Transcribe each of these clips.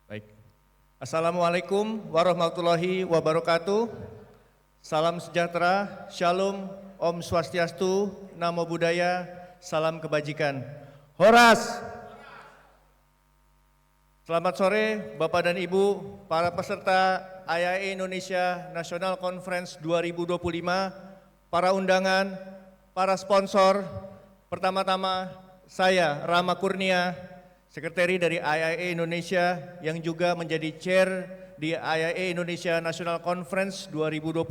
Baik. Assalamualaikum warahmatullahi wabarakatuh. Salam sejahtera, Shalom, Om Swastiastu, Namo Buddhaya, salam kebajikan. Horas! Selamat sore Bapak dan Ibu, para peserta IAE Indonesia National Conference 2025, para undangan, para sponsor. Pertama-tama saya Rama Kurnia, Sekretari dari IAE Indonesia yang juga menjadi Chair di IAE Indonesia National Conference 2025.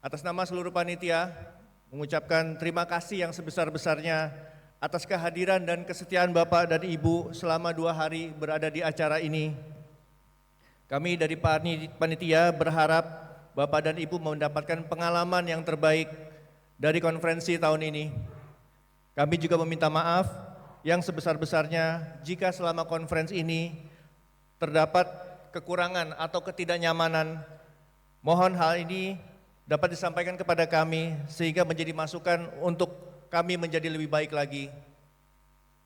Atas nama seluruh panitia, mengucapkan terima kasih yang sebesar-besarnya atas kehadiran dan kesetiaan Bapak dan Ibu selama 2 hari berada di acara ini. Kami dari panitia berharap Bapak dan Ibu mendapatkan pengalaman yang terbaik dari konferensi tahun ini. Kami juga meminta maaf yang sebesar-besarnya jika selama konferensi ini terdapat kekurangan atau ketidaknyamanan. Mohon hal ini dapat disampaikan kepada kami sehingga menjadi masukan untuk kami menjadi lebih baik lagi.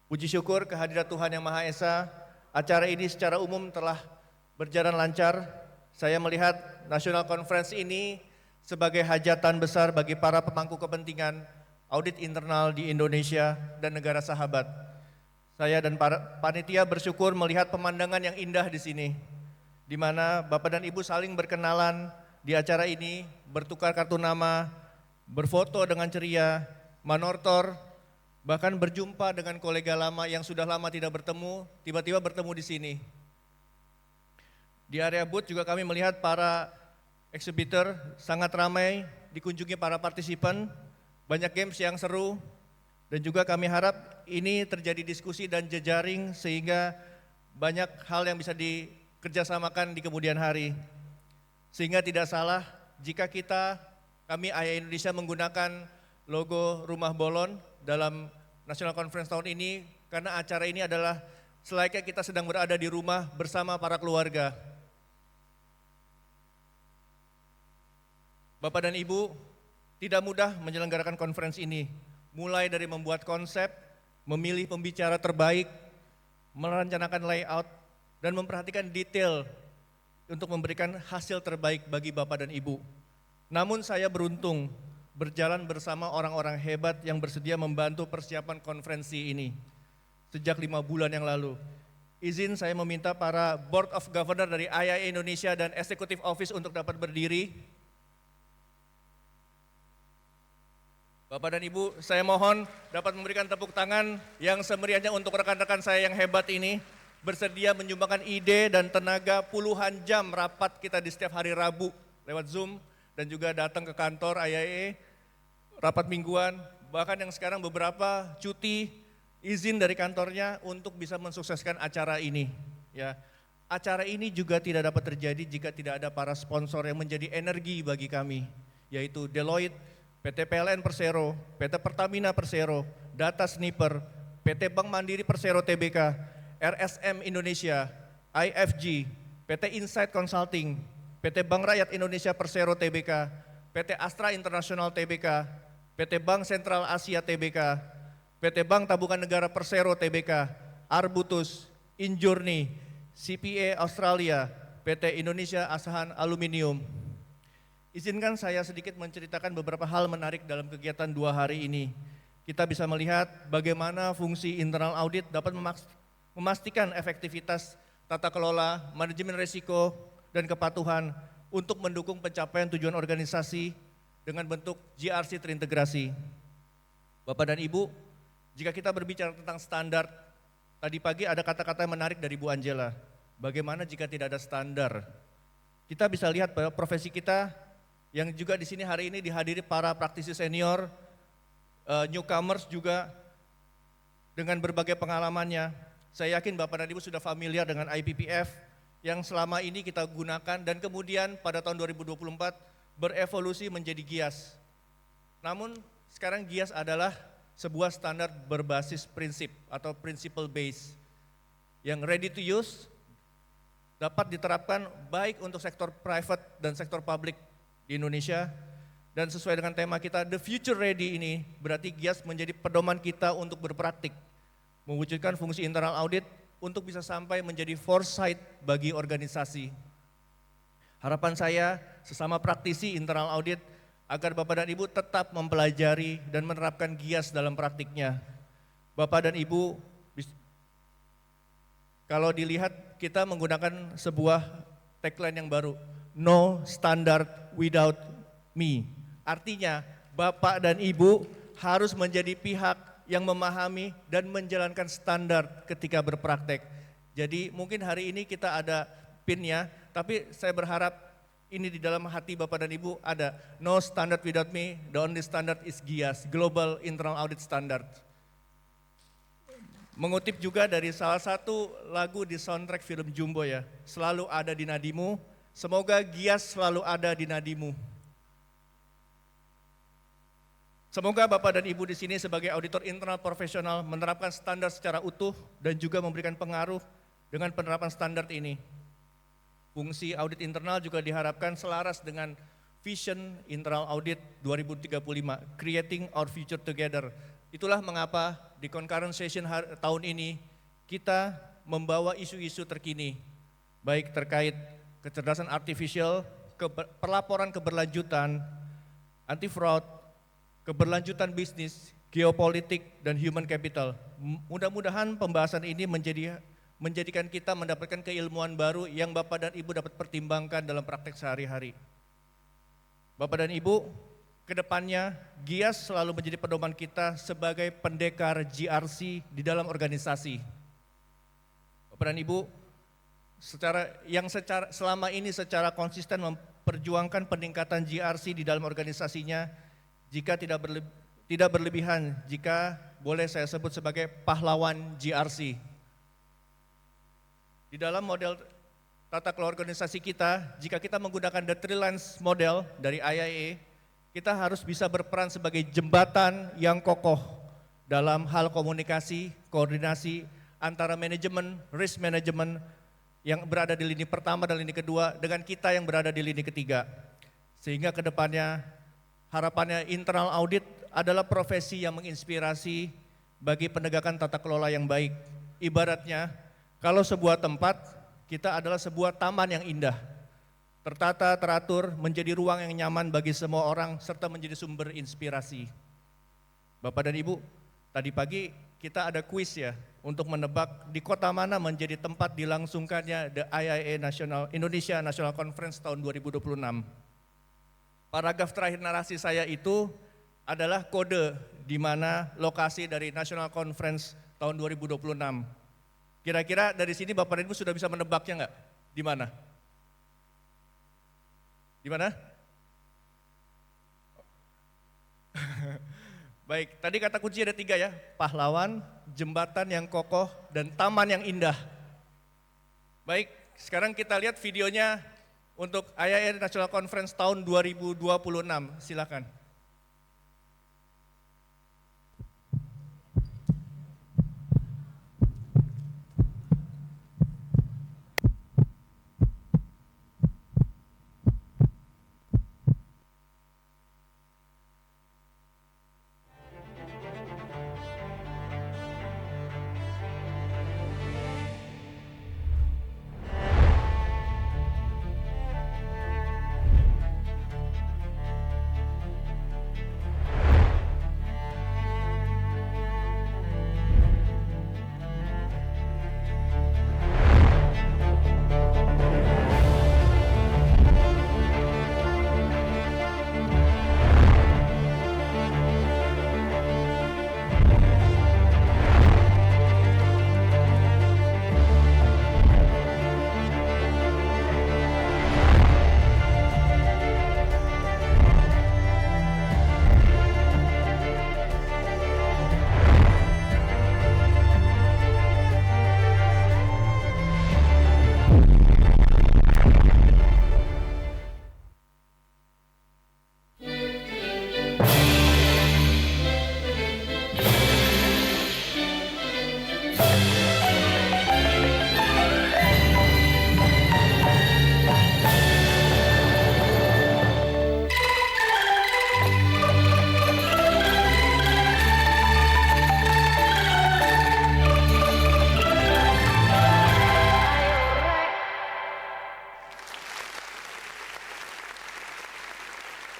Puji syukur kehadirat Tuhan Yang Maha Esa, acara ini secara umum telah berjalan lancar. Saya melihat National Conference ini sebagai hajatan besar bagi para pemangku kepentingan audit internal di Indonesia dan negara sahabat. Saya dan para panitia bersyukur melihat pemandangan yang indah di sini, di mana Bapak dan Ibu saling berkenalan di acara ini, bertukar kartu nama, berfoto dengan ceria, manortor, bahkan berjumpa dengan kolega lama yang sudah lama tidak bertemu, tiba-tiba bertemu di sini. Di area booth juga kami melihat para exhibitor sangat ramai, dikunjungi para partisipan, banyak games yang seru, dan juga kami harap ini terjadi diskusi dan jejaring sehingga banyak hal yang bisa dikerjasamakan di kemudian hari. Sehingga tidak salah jika kami IAE Indonesia menggunakan logo Rumah Bolon dalam National Conference tahun ini, karena acara ini adalah selayaknya kita sedang berada di rumah bersama para keluarga. Bapak dan Ibu, tidak mudah menyelenggarakan konferensi ini, mulai dari membuat konsep, memilih pembicara terbaik, merencanakan layout, dan memperhatikan detail untuk memberikan hasil terbaik bagi Bapak dan Ibu. Namun saya beruntung berjalan bersama orang-orang hebat yang bersedia membantu persiapan konferensi ini sejak 5 bulan yang lalu. Izin saya meminta para Board of Governor dari IAE Indonesia dan Executive Office untuk dapat berdiri. Bapak dan Ibu, saya mohon dapat memberikan tepuk tangan yang semeriahnya untuk rekan-rekan saya yang hebat ini, bersedia menyumbangkan ide dan tenaga puluhan jam rapat kita di setiap hari Rabu lewat Zoom, dan juga datang ke kantor IAE, rapat mingguan, bahkan yang sekarang beberapa cuti izin dari kantornya untuk bisa mensukseskan acara ini. Ya, acara ini juga tidak dapat terjadi jika tidak ada para sponsor yang menjadi energi bagi kami, yaitu Deloitte, PT PLN Persero, PT Pertamina Persero, Data Sniper, PT Bank Mandiri Persero Tbk, RSM Indonesia, IFG, PT Insight Consulting, PT Bank Rakyat Indonesia Persero Tbk, PT Astra International Tbk, PT Bank Sentral Asia Tbk, PT Bank Tabungan Negara Persero Tbk, Arbutus, Injourney, CPA Australia, PT Indonesia Asahan Aluminium. Izinkan saya sedikit menceritakan beberapa hal menarik dalam kegiatan 2 hari ini. Kita bisa melihat bagaimana fungsi internal audit dapat memastikan efektivitas tata kelola, manajemen risiko, dan kepatuhan untuk mendukung pencapaian tujuan organisasi dengan bentuk GRC terintegrasi. Bapak dan Ibu, jika kita berbicara tentang standar, tadi pagi ada kata-kata yang menarik dari Bu Angela. Bagaimana jika tidak ada standar? Kita bisa lihat bahwa profesi kita yang juga di sini hari ini dihadiri para praktisi senior, newcomers juga dengan berbagai pengalamannya. Saya yakin Bapak dan Ibu sudah familiar dengan IPPF yang selama ini kita gunakan dan kemudian pada tahun 2024 berevolusi menjadi GIAS. Namun sekarang GIAS adalah sebuah standar berbasis prinsip atau principle base yang ready to use, dapat diterapkan baik untuk sektor private dan sektor publik di Indonesia, dan sesuai dengan tema kita The Future Ready ini berarti GIAS menjadi pedoman kita untuk berpraktik, mewujudkan fungsi internal audit untuk bisa sampai menjadi foresight bagi organisasi. Harapan saya sesama praktisi internal audit agar Bapak dan Ibu tetap mempelajari dan menerapkan GIAS dalam praktiknya. Bapak dan Ibu, kalau dilihat kita menggunakan sebuah tagline yang baru, no standard without me. Artinya Bapak dan Ibu harus menjadi pihak yang memahami dan menjalankan standar ketika berpraktek. Jadi mungkin hari ini kita ada pinnya, tapi saya berharap ini di dalam hati Bapak dan Ibu ada no standard without me, the only standard is GIAS, Global Internal Audit Standard. Mengutip juga dari salah satu lagu di soundtrack film Jumbo ya, selalu ada di nadimu, semoga GIAS selalu ada di nadimu. Semoga Bapak dan Ibu di sini sebagai auditor internal profesional menerapkan standar secara utuh dan juga memberikan pengaruh dengan penerapan standar ini. Fungsi audit internal juga diharapkan selaras dengan Vision Internal Audit 2035, Creating Our Future Together. Itulah mengapa di concurrent session tahun ini kita membawa isu-isu terkini, baik terkait kecerdasan artifisial, pelaporan keberlanjutan, anti-fraud, keberlanjutan bisnis, geopolitik, dan human capital. Mudah-mudahan pembahasan ini menjadikan kita mendapatkan keilmuan baru yang Bapak dan Ibu dapat pertimbangkan dalam praktek sehari-hari. Bapak dan Ibu, kedepannya GIAS selalu menjadi pedoman kita sebagai pendekar GRC di dalam organisasi. Bapak dan Ibu, selama ini secara konsisten memperjuangkan peningkatan GRC di dalam organisasinya, jika tidak berlebihan, jika boleh saya sebut sebagai pahlawan GRC. Di dalam model tata kelola organisasi kita, jika kita menggunakan the three lines model dari IIA, kita harus bisa berperan sebagai jembatan yang kokoh dalam hal komunikasi, koordinasi antara manajemen, risk management yang berada di lini pertama dan lini kedua dengan kita yang berada di lini ketiga. Sehingga kedepannya harapannya internal audit adalah profesi yang menginspirasi bagi penegakan tata kelola yang baik. Ibaratnya, kalau sebuah tempat, kita adalah sebuah taman yang indah, tertata, teratur, menjadi ruang yang nyaman bagi semua orang, serta menjadi sumber inspirasi. Bapak dan Ibu, tadi pagi kita ada kuis ya, untuk menebak di kota mana menjadi tempat dilangsungkannya The IIA Indonesia National Conference tahun 2026. Paragraf terakhir narasi saya itu adalah kode di mana lokasi dari National Conference tahun 2026. Kira-kira dari sini Bapak dan Ibu sudah bisa menebaknya enggak? Di mana? Di mana? Baik, tadi kata kunci ada 3 ya, pahlawan, jembatan yang kokoh, dan taman yang indah. Baik, sekarang kita lihat videonya untuk IIA National Conference tahun 2026, silakan.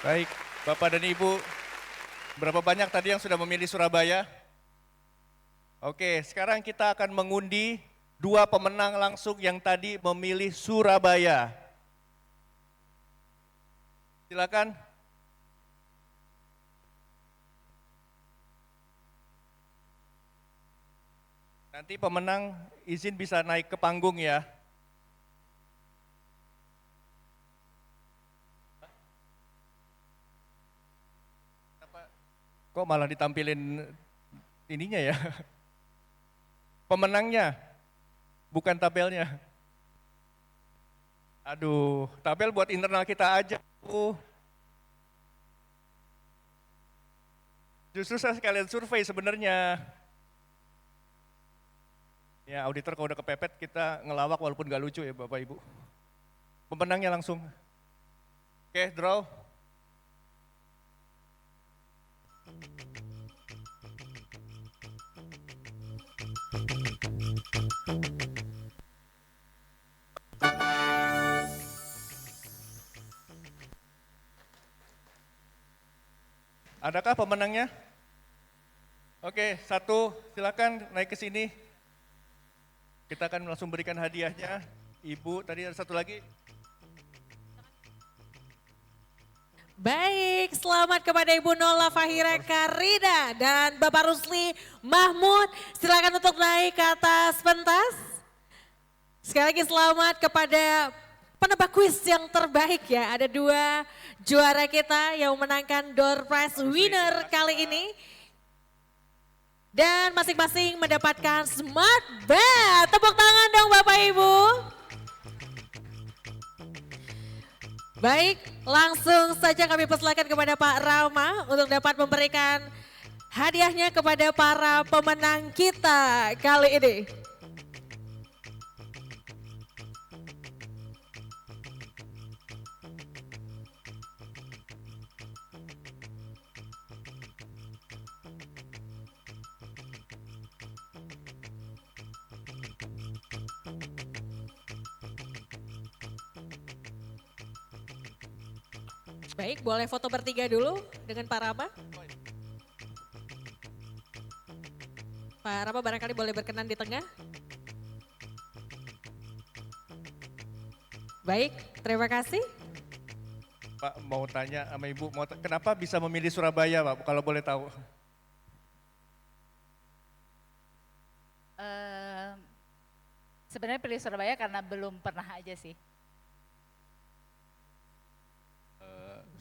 Baik, Bapak dan Ibu, berapa banyak tadi yang sudah memilih Surabaya? Oke, sekarang kita akan mengundi 2 pemenang langsung yang tadi memilih Surabaya. Silakan. Nanti pemenang izin bisa naik ke panggung ya. Kok malah ditampilin ininya ya? Pemenangnya, bukan tabelnya. Aduh, tabel buat internal kita aja. Justru saya sekalian survei sebenarnya. Ya auditor kalau udah kepepet kita ngelawak walaupun gak lucu ya Bapak Ibu. Pemenangnya langsung. Oke, draw. Adakah pemenangnya? Oke, 1 silakan naik ke sini. Kita akan langsung berikan hadiahnya. Ibu, tadi ada 1 lagi. Baik, selamat kepada Ibu Nola Fahira Karida dan Bapak Rusli Mahmud. Silakan untuk naik ke atas pentas. Sekali lagi selamat kepada penebak kuis yang terbaik ya. Ada 2 juara kita yang memenangkan door prize winner kali ini. Dan masing-masing mendapatkan smart bed. Tepuk tangan dong Bapak Ibu. Baik, langsung saja kami persilakan kepada Pak Rama untuk dapat memberikan hadiahnya kepada para pemenang kita kali ini. Baik, boleh foto bertiga dulu dengan Pak Rama. Pak Rama barangkali boleh berkenan di tengah. Baik, terima kasih. Pak mau tanya sama Ibu, kenapa bisa memilih Surabaya Pak, kalau boleh tahu? Sebenarnya pilih Surabaya karena belum pernah aja sih.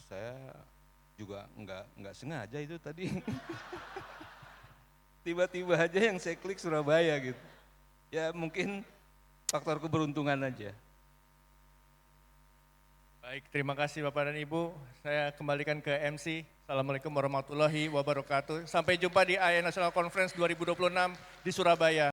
Saya juga nggak sengaja itu tadi. Tiba-tiba aja yang saya klik Surabaya gitu. Ya mungkin faktor keberuntungan aja. Baik, terima kasih Bapak dan Ibu. Saya kembalikan ke MC. Assalamualaikum warahmatullahi wabarakatuh. Sampai jumpa di AIA National Conference 2026 di Surabaya.